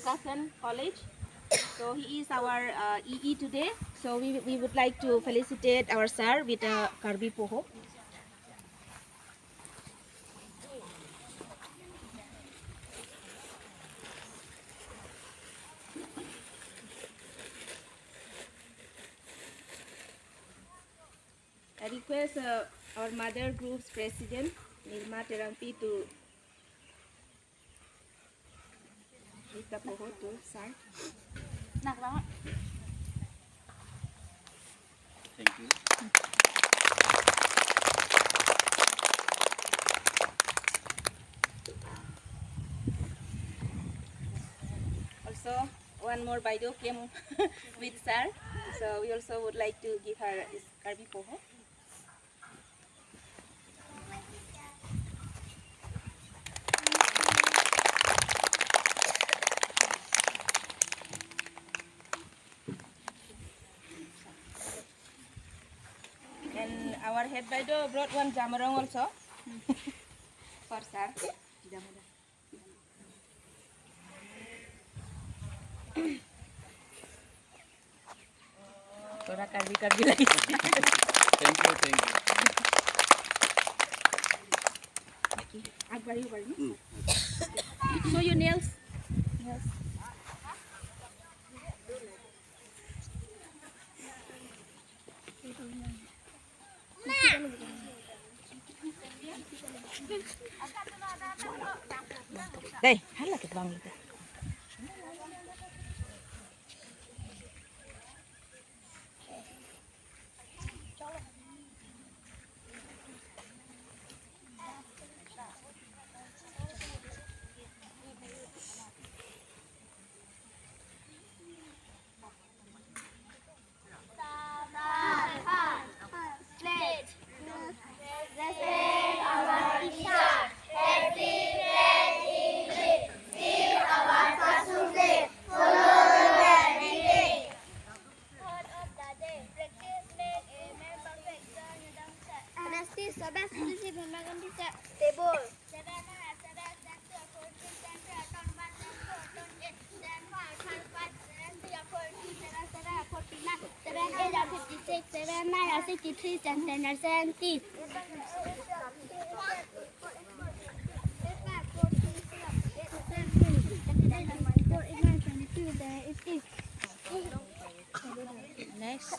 Lucasen College. So he is our EE today. So we would like to felicitate our sir with a Karbi Poho. I request our mother group's president, Nirma Terampi, to give the poho to sir. Thank you. Also, one more Baido came with sir, so we also would like to give her this Karbi Poho. And our head Baido brought one jamarong also for sir. Thora Karbi lagi. Thank you, thank you. Akbari. Show your nails. Yes. Đây, hát là cái vòng này. Next.